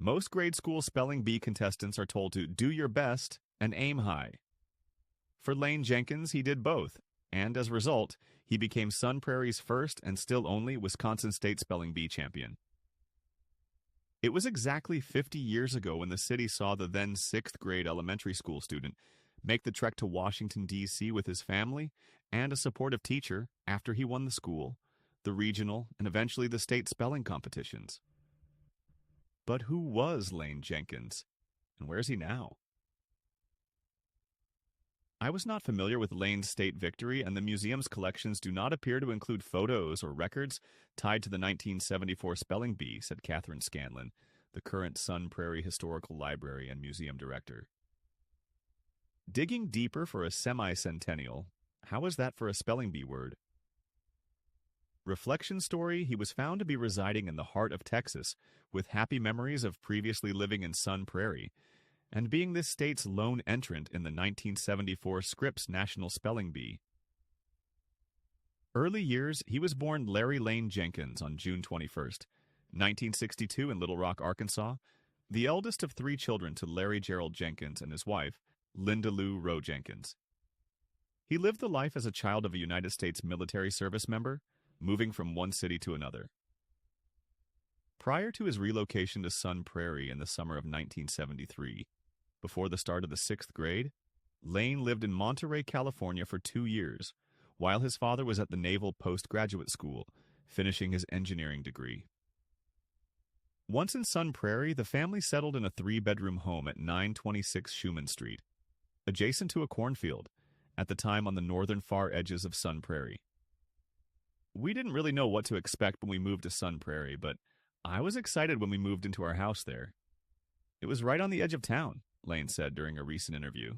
Most grade school spelling bee contestants are told to do your best and aim high. For Layne Jenkins, he did both, and as a result, he became Sun Prairie's first and still only Wisconsin State Spelling Bee champion. It was exactly 50 years ago when the city saw the then 6th grade elementary school student make the trek to Washington, D.C. with his family and a supportive teacher after he won the school, the regional, and eventually the state spelling competitions. But who was Layne Jenkins, and where's he now? I was not familiar with Layne's state victory, and the museum's collections do not appear to include photos or records tied to the 1974 spelling bee, said Catherine Scanlon, the current Sun Prairie Historical Library and Museum Director. Digging deeper for a semi-centennial, how is that for a spelling bee word? Reflection story, he was found to be residing in the heart of Texas, with happy memories of previously living in Sun Prairie, and being this state's lone entrant in the 1974 Scripps National Spelling Bee. Early years, he was born Larry Layne Jenkins on June 21, 1962 in Little Rock, Arkansas, the eldest of 3 children to Larry Gerald Jenkins and his wife, Linda Lou Rowe Jenkins. He lived the life as a child of a United States military service member, moving from one city to another. Prior to his relocation to Sun Prairie in the summer of 1973, before the start of the 6th grade, Layne lived in Monterey, California for 2 years, while his father was at the Naval Postgraduate School, finishing his engineering degree. Once in Sun Prairie, the family settled in a 3-bedroom home at 926 Schumann Street, adjacent to a cornfield, at the time on the northern far edges of Sun Prairie. We didn't really know what to expect when we moved to Sun Prairie, but I was excited when we moved into our house there. It was right on the edge of town, Layne said during a recent interview.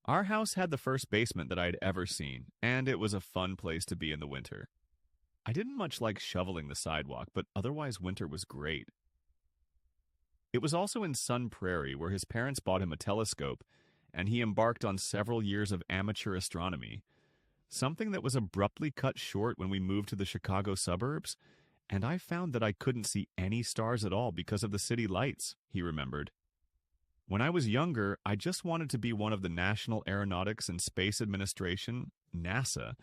Our house had the first basement that I had ever seen, and it was a fun place to be in the winter. I didn't much like shoveling the sidewalk, but otherwise winter was great. It was also in Sun Prairie where his parents bought him a telescope, and he embarked on several years of amateur astronomy, something that was abruptly cut short when we moved to the Chicago suburbs, and I found that I couldn't see any stars at all because of the city lights, he remembered. When I was younger, I just wanted to be one of the National Aeronautics and Space Administration, NASA,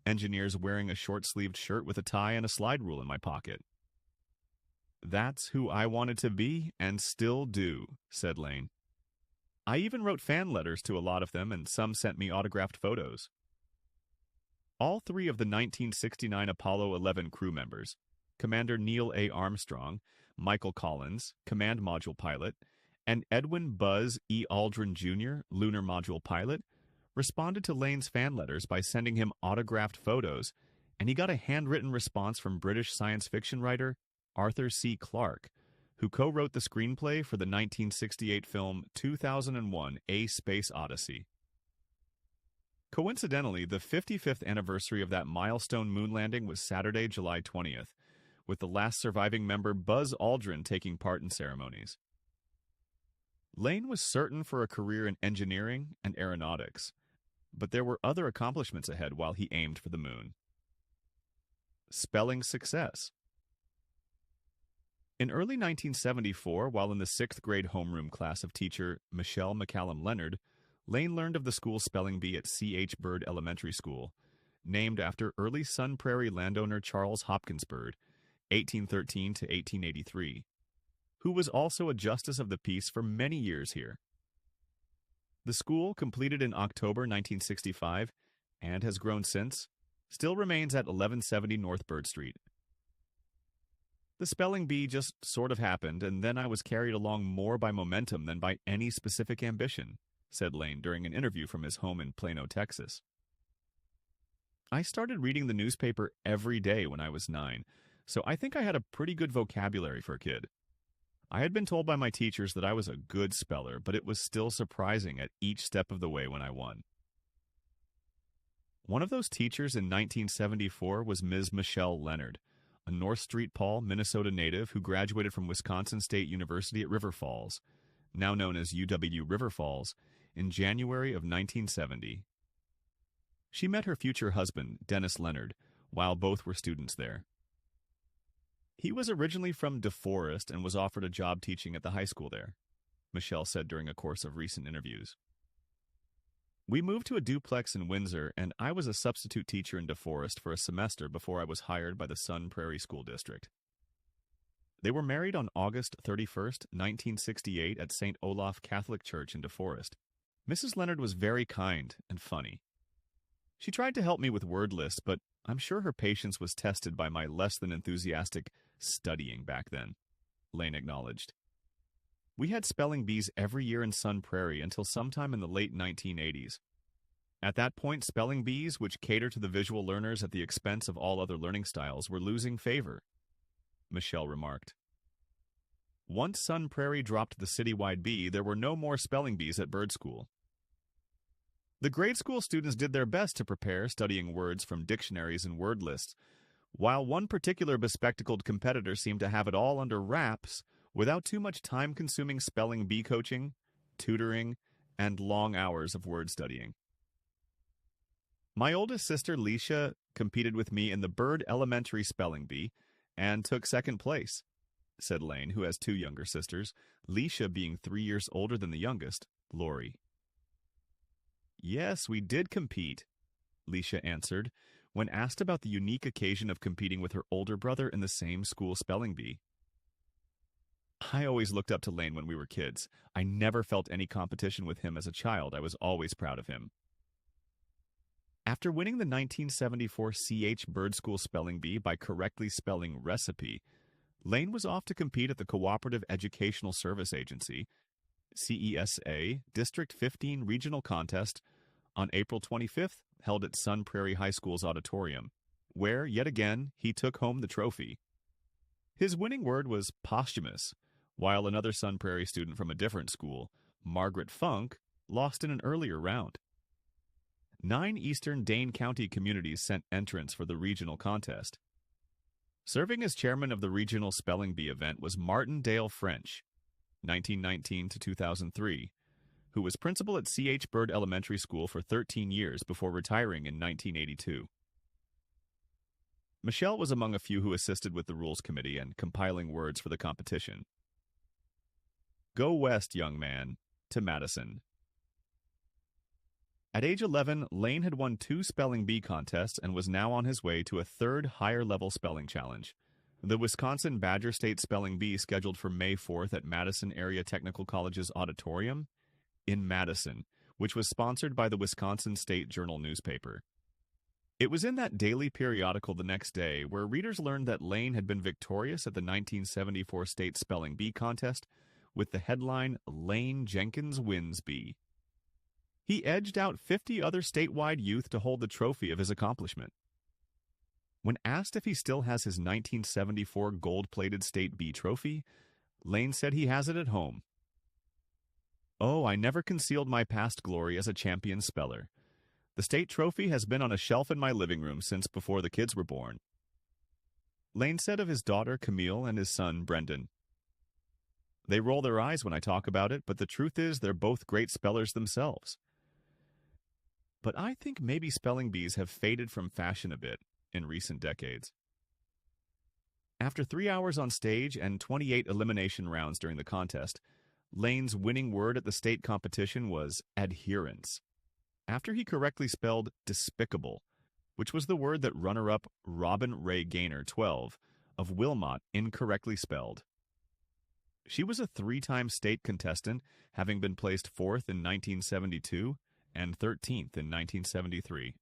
engineers wearing a short-sleeved shirt with a tie and a slide rule in my pocket. That's who I wanted to be and still do, said Layne. I even wrote fan letters to a lot of them, and some sent me autographed photos. All 3 of the 1969 Apollo 11 crew members, Commander Neil A. Armstrong, Michael Collins, Command Module Pilot, and Edwin Buzz E. Aldrin Jr., Lunar Module Pilot, responded to Layne's fan letters by sending him autographed photos, and he got a handwritten response from British science fiction writer Arthur C. Clarke, who co-wrote the screenplay for the 1968 film 2001: A Space Odyssey. Coincidentally, the 55th anniversary of that milestone moon landing was Saturday, July 20th, with the last surviving member Buzz Aldrin taking part in ceremonies. Layne was certain for a career in engineering and aeronautics, but there were other accomplishments ahead while he aimed for the moon. Spelling success. In early 1974, while in the 6th grade homeroom class of teacher Michelle McCallum Leonard, Layne learned of the school's spelling bee at C.H. Bird Elementary School, named after early Sun Prairie landowner Charles Hopkins Bird, 1813 to 1883, who was also a justice of the peace for many years here. The school, completed in October 1965, and has grown since, still remains at 1170 North Bird Street. The spelling bee just sort of happened, and then I was carried along more by momentum than by any specific ambition, said Layne during an interview from his home in Plano, Texas. I started reading the newspaper every day when I was 9, so I think I had a pretty good vocabulary for a kid. I had been told by my teachers that I was a good speller, but it was still surprising at each step of the way when I won. One of those teachers in 1974 was Ms. Michelle Leonard, a North St. Paul, Minnesota native who graduated from Wisconsin State University at River Falls, now known as UW River Falls, in January of 1970. She met her future husband, Dennis Leonard, while both were students there. He was originally from DeForest and was offered a job teaching at the high school there, Michelle said during a course of recent interviews. We moved to a duplex in Windsor, and I was a substitute teacher in DeForest for a semester before I was hired by the Sun Prairie School District. They were married on August 31st, 1968 at St. Olaf Catholic Church in DeForest. Mrs. Leonard was very kind and funny. She tried to help me with word lists, but I'm sure her patience was tested by my less than enthusiastic studying back then, Layne acknowledged. We had spelling bees every year in Sun Prairie until sometime in the late 1980s. At that point, spelling bees, which cater to the visual learners at the expense of all other learning styles, were losing favor, Michelle remarked. Once Sun Prairie dropped the citywide bee, there were no more spelling bees at bird school. The grade school students did their best to prepare, studying words from dictionaries and word lists, while one particular bespectacled competitor seemed to have it all under wraps without too much time-consuming spelling bee coaching, tutoring, and long hours of word studying. My oldest sister, Leisha, competed with me in the bird elementary spelling bee and took second place, said Layne, who has 2 younger sisters, Leisha being 3 years older than the youngest, Lori. Yes, we did compete, Leisha answered, when asked about the unique occasion of competing with her older brother in the same school spelling bee. I always looked up to Layne when we were kids. I never felt any competition with him as a child. I was always proud of him. After winning the 1974 CH Bird School Spelling Bee by correctly spelling recipe, Layne was off to compete at the Cooperative Educational Service Agency, CESA, District 15 Regional Contest on April 25th, held at Sun Prairie High School's auditorium, where, yet again, he took home the trophy. His winning word was posthumous, while another Sun Prairie student from a different school, Margaret Funk, lost in an earlier round. 9 eastern Dane County communities sent entrants for the regional contest. Serving as chairman of the regional spelling bee event was Martin Dale French, 1919 to 2003, who was principal at CH Bird Elementary School for 13 years before retiring in 1982. Michelle was among a few who assisted with the rules committee and compiling words for the competition. Go west, young man, to Madison. At age 11, Layne had won 2 spelling bee contests and was now on his way to a 3rd higher-level spelling challenge, the Wisconsin Badger State Spelling Bee, scheduled for May 4th at Madison Area Technical College's auditorium in Madison, which was sponsored by the Wisconsin State Journal newspaper. It was in that daily periodical the next day where readers learned that Layne had been victorious at the 1974 State Spelling Bee contest with the headline, "Layne Jenkins Wins Bee." He edged out 50 other statewide youth to hold the trophy of his accomplishment. When asked if he still has his 1974 gold-plated state bee trophy, Layne said he has it at home. Oh, I never concealed my past glory as a champion speller. The state trophy has been on a shelf in my living room since before the kids were born. Layne said of his daughter, Camille, and his son, Brendan. They roll their eyes when I talk about it, but the truth is they're both great spellers themselves. But I think maybe spelling bees have faded from fashion a bit in recent decades. After 3 hours on stage and 28 elimination rounds during the contest, Layne's winning word at the state competition was adherence, after he correctly spelled despicable, which was the word that runner-up Robin Ray Gaynor, 12, of Wilmot incorrectly spelled. She was a 3-time state contestant, having been placed 4th in 1972 and 13th in 1973.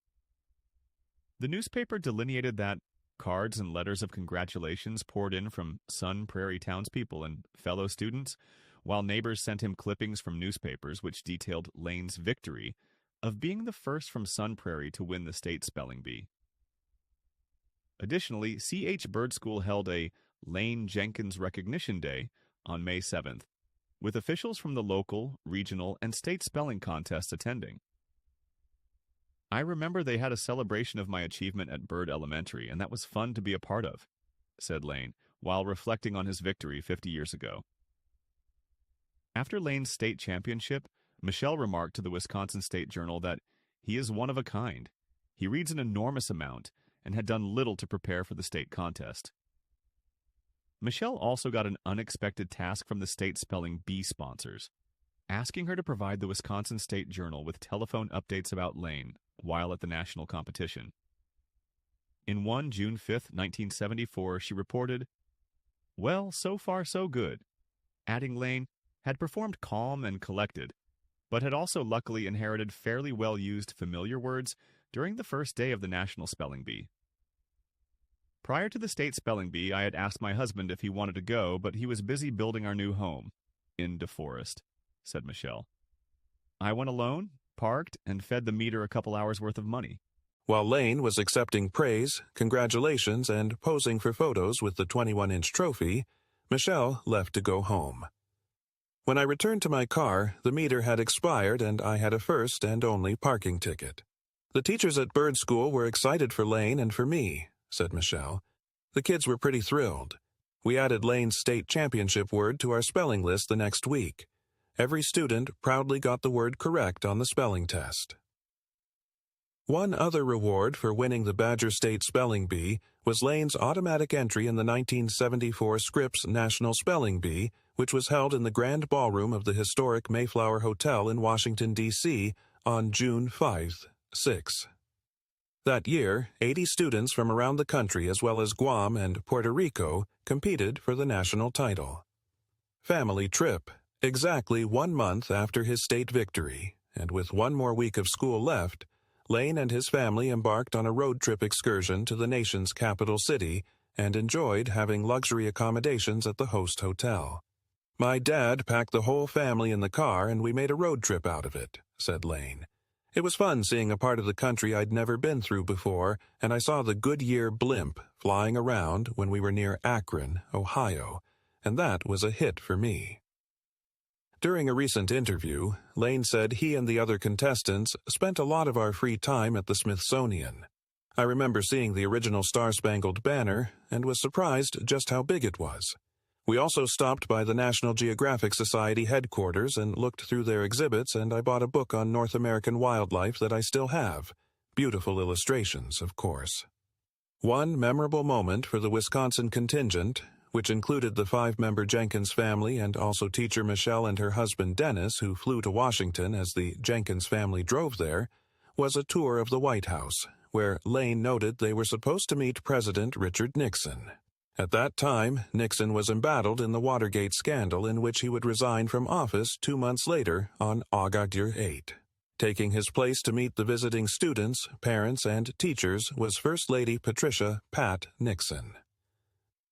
The newspaper delineated that cards and letters of congratulations poured in from Sun Prairie townspeople and fellow students, while neighbors sent him clippings from newspapers which detailed Layne's victory of being the first from Sun Prairie to win the state spelling bee. Additionally, CH Bird School held a Layne Jenkins Recognition Day on May 7th, with officials from the local, regional, and state spelling contests attending. I remember they had a celebration of my achievement at Bird Elementary, and that was fun to be a part of, said Layne, while reflecting on his victory 50 years ago. After Layne's state championship, Michelle remarked to the Wisconsin State Journal that he is one of a kind. He reads an enormous amount and had done little to prepare for the state contest. Michelle also got an unexpected task from the state spelling bee sponsors, asking her to provide the Wisconsin State Journal with telephone updates about Layne while at the national competition. In one June 5, 1974, she reported, "Well, so far so good," adding Layne had performed calm and collected, but had also luckily inherited fairly well-used familiar words during the first day of the National Spelling Bee. "Prior to the state spelling bee, I had asked my husband if he wanted to go, but he was busy building our new home in DeForest," said Michelle. "I went alone, parked, and fed the meter a couple hours worth of money." While Layne was accepting praise, congratulations, and posing for photos with the 21-inch trophy, Michelle left to go home. "When I returned to my car, the meter had expired and I had a first and only parking ticket. The teachers at Bird School were excited for Layne and for me," said Michelle. "The kids were pretty thrilled. We added Layne's state championship word to our spelling list the next week. Every student proudly got the word correct on the spelling test." One other reward for winning the Badger State Spelling Bee was Layne's automatic entry in the 1974 Scripps National Spelling Bee, which was held in the Grand Ballroom of the historic Mayflower Hotel in Washington, D.C. on June 5, 6. That year, 80 students from around the country as well as Guam and Puerto Rico competed for the national title. Family trip, exactly 1 month after his state victory, and with one more week of school left, Layne and his family embarked on a road trip excursion to the nation's capital city and enjoyed having luxury accommodations at the host hotel. "My dad packed the whole family in the car and we made a road trip out of it," said Layne. "It was fun seeing a part of the country I'd never been through before, and I saw the Goodyear blimp flying around when we were near Akron, Ohio, and that was a hit for me." During a recent interview, Layne said he and the other contestants spent a lot of our free time at the Smithsonian. "I remember seeing the original Star-Spangled Banner and was surprised just how big it was. We also stopped by the National Geographic Society headquarters and looked through their exhibits, and I bought a book on North American wildlife that I still have. Beautiful illustrations, of course." One memorable moment for the Wisconsin contingent, which included the 5-member Jenkins family and also teacher Michelle and her husband Dennis, who flew to Washington as the Jenkins family drove there, was a tour of the White House, where Layne noted they were supposed to meet President Richard Nixon. At that time, Nixon was embattled in the Watergate scandal, in which he would resign from office 2 months later on August 8. Taking his place to meet the visiting students, parents, and teachers was First Lady Patricia "Pat" Nixon.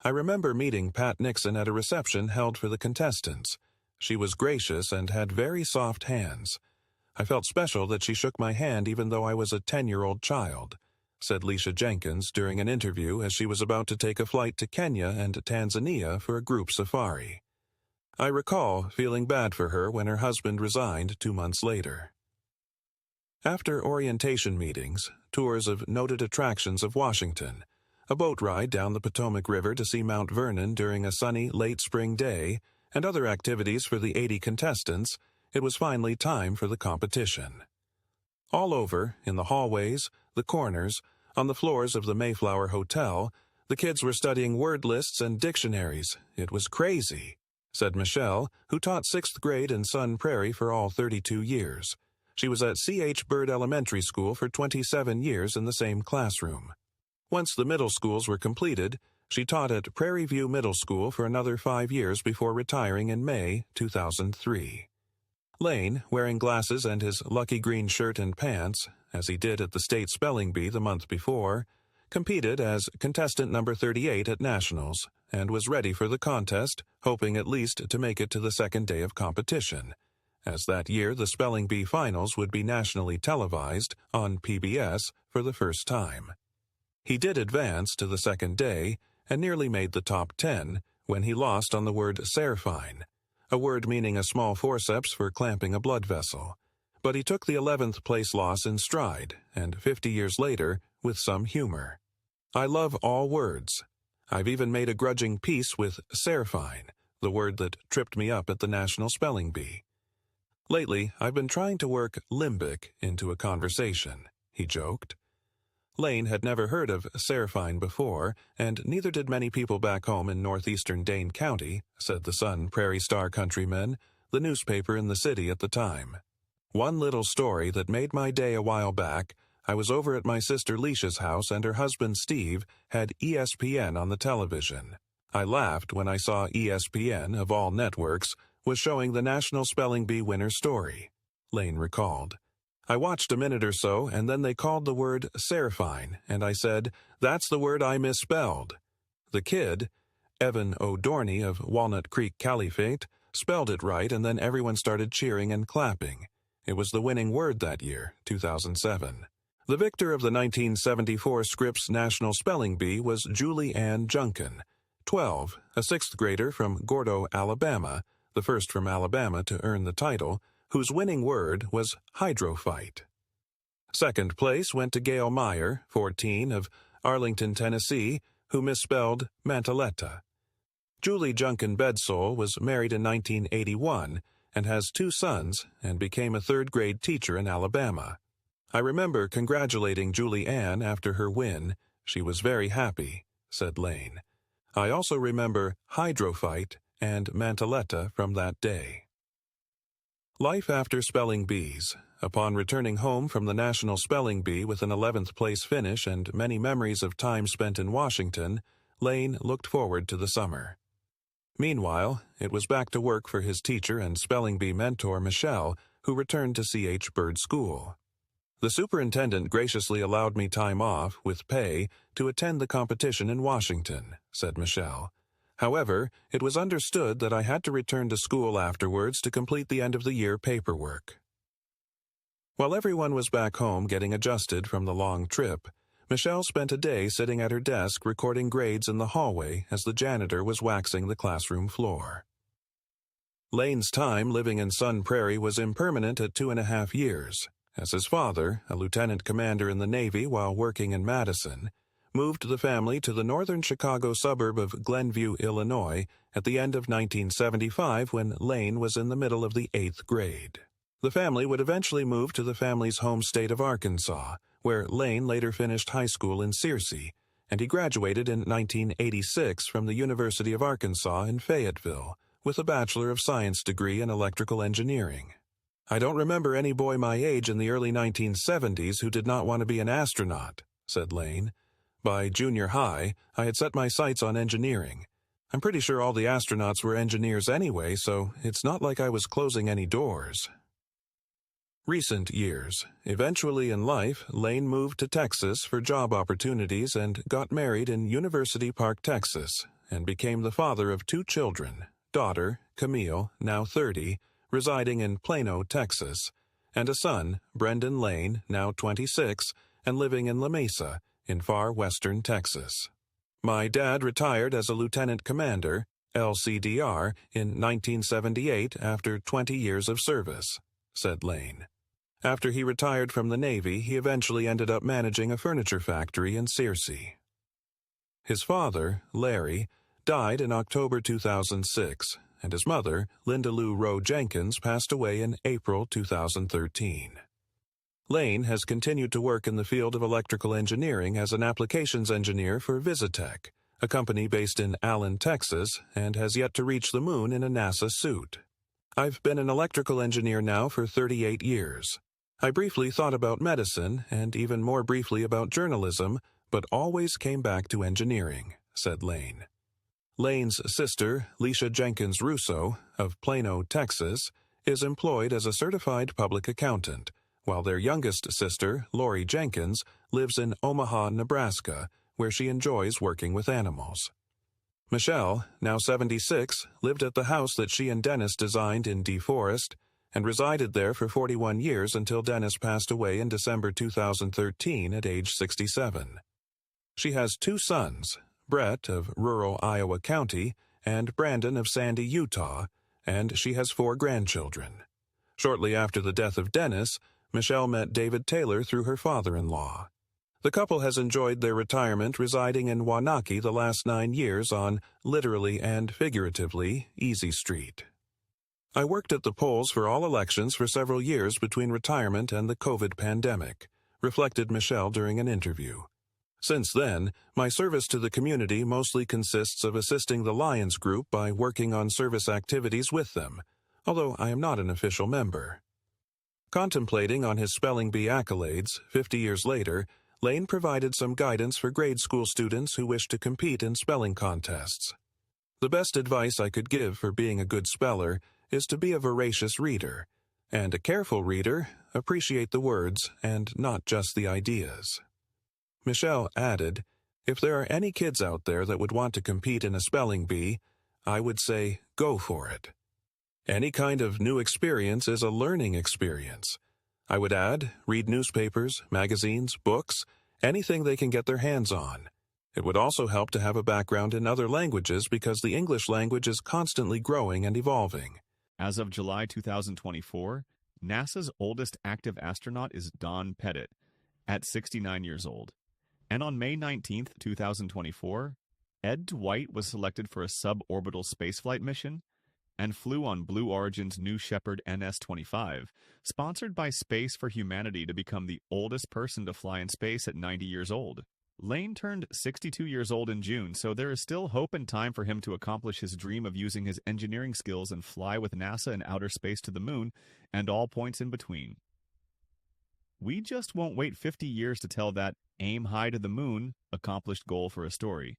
I remember meeting Pat Nixon at a reception held for the contestants. She was gracious and had very soft hands. I felt special that she shook my hand even though I was a 10-year-old child, said Layne Jenkins during an interview as she was about to take a flight to Kenya and Tanzania for a group safari. I recall feeling bad for her when her husband resigned 2 months later. After orientation meetings, tours of noted attractions of Washington, a boat ride down the Potomac River to see Mount Vernon during a sunny late spring day, and other activities for the 80 contestants, it was finally time for the competition. All over, in the hallways, the corners, on the floors of the Mayflower Hotel, the kids were studying word lists and dictionaries. It was crazy, said Michelle, who taught 6th grade in Sun Prairie for all 32 years. She was at C.H. Bird Elementary School for 27 years in the same classroom. Once the middle schools were completed, she taught at Prairie View Middle School for another 5 years before retiring in May 2003. Layne, wearing glasses and his lucky green shirt and pants, as he did at the state spelling bee the month before, competed as contestant number 38 at Nationals, and was ready for the contest, hoping at least to make it to the second day of competition, as that year the spelling bee finals would be nationally televised on PBS for the first time. He did advance to the second day and nearly made the top 10 when he lost on the word serfine, a word meaning a small forceps for clamping a blood vessel. But he took the 11th place loss in stride, and 50 years later, with some humor. I love all words. I've even made a grudging peace with serfine, the word that tripped me up at the National Spelling Bee. Lately, I've been trying to work limbic into a conversation, he joked. Layne had never heard of Serafine before, and neither did many people back home in northeastern Dane County, said the Sun Prairie Star Countryman, the newspaper in the city at the time. One little story that made my day a while back. I was over at my sister Leisha's house and her husband Steve had ESPN on the television. I laughed when I saw ESPN, of all networks, was showing the National Spelling Bee winner story, Layne recalled. I watched a minute or so, and then they called the word Serafine, and I said, "That's the word I misspelled." The kid, Evan O'Dorney of Walnut Creek Caliphate, spelled it right, and then everyone started cheering and clapping. It was the winning word that year, 2007. The victor of the 1974 Scripps National Spelling Bee was Julie Ann Junkin, 12, a sixth grader from Gordo, Alabama, the first from Alabama to earn the title, whose winning word was hydrophyte. Second place went to Gail Meyer, 14, of Arlington, Tennessee, who misspelled manteletta. Julie Junkin Bedsole was married in 1981 and has 2 sons and became a third-grade teacher in Alabama. I remember congratulating Julie Ann after her win. She was very happy, said Layne. I also remember hydrophyte and manteletta from that day. Life after spelling bees. Upon returning home from the National Spelling Bee with an 11th place finish and many memories of time spent in Washington, Layne looked forward to the summer. Meanwhile, it was back to work for his teacher and spelling bee mentor Michelle, who returned to C.H. Bird School. The superintendent graciously allowed me time off, with pay, to attend the competition in Washington, said Michelle. However, it was understood that I had to return to school afterwards to complete the end-of-the-year paperwork. While everyone was back home getting adjusted from the long trip, Michelle spent a day sitting at her desk recording grades in the hallway as the janitor was waxing the classroom floor. Layne's time living in Sun Prairie was impermanent at 2.5 years, as his father, a lieutenant commander in the Navy while working in Madison, moved the family to the northern Chicago suburb of Glenview, Illinois, at the end of 1975 when Layne was in the middle of the 8th grade. The family would eventually move to the family's home state of Arkansas, where Layne later finished high school in Searcy, and he graduated in 1986 from the University of Arkansas in Fayetteville, with a Bachelor of Science degree in electrical engineering. I don't remember any boy my age in the early 1970s who did not want to be an astronaut, said Layne. By junior high, I had set my sights on engineering. I'm pretty sure all the astronauts were engineers anyway, so it's not like I was closing any doors. Recent years. Eventually in life, Layne moved to Texas for job opportunities and got married in University Park, Texas, and became the father of 2 children, daughter, Camille, now 30, residing in Plano, Texas, and a son, Brendan Layne, now 26, and living in La Mesa, in far western Texas. My dad retired as a lieutenant commander, LCDR, in 1978 after 20 years of service, said Layne. After he retired from the Navy, he eventually ended up managing a furniture factory in Searcy. His father, Larry, died in October 2006, and his mother, Linda Lou Rowe Jenkins, passed away in April 2013. Layne has continued to work in the field of electrical engineering as an applications engineer for Visitech, a company based in Allen, Texas, and has yet to reach the moon in a NASA suit. I've been an electrical engineer now for 38 years. I briefly thought about medicine, and even more briefly about journalism, but always came back to engineering, said Layne. Layne's sister, Layne Jenkins Russo, of Plano, Texas, is employed as a certified public accountant, while their youngest sister, Lori Jenkins, lives in Omaha, Nebraska, where she enjoys working with animals. Michelle, now 76, lived at the house that she and Dennis designed in DeForest, and resided there for 41 years until Dennis passed away in December 2013 at age 67. She has 2 sons, Brett of rural Iowa County and Brandon of Sandy, Utah, and she has 4 grandchildren. Shortly after the death of Dennis, Michelle met David Taylor through her father-in-law. The couple has enjoyed their retirement residing in Wanaki the last 9 years on, literally and figuratively, Easy Street. I worked at the polls for all elections for several years between retirement and the COVID pandemic, reflected Michelle during an interview. Since then, my service to the community mostly consists of assisting the Lions Group by working on service activities with them, although I am not an official member. Contemplating on his spelling bee accolades, 50 years later, Layne provided some guidance for grade school students who wish to compete in spelling contests. The best advice I could give for being a good speller is to be a voracious reader, and a careful reader, appreciate the words and not just the ideas. Michelle added, "If there are any kids out there that would want to compete in a spelling bee, I would say go for it. Any kind of new experience is a learning experience. I would add, read newspapers, magazines, books, anything they can get their hands on. It would also help to have a background in other languages because the English language is constantly growing and evolving." As of July 2024, NASA's oldest active astronaut is Don Pettit, at 69 years old. And on May 19, 2024, Ed Dwight was selected for a suborbital spaceflight mission and flew on Blue Origin's New Shepard NS-25, sponsored by Space for Humanity, to become the oldest person to fly in space at 90 years old. Layne turned 62 years old in June, so there is still hope and time for him to accomplish his dream of using his engineering skills and fly with NASA in outer space to the moon and all points in between. We just won't wait 50 years to tell that aim high to the moon accomplished goal for a story.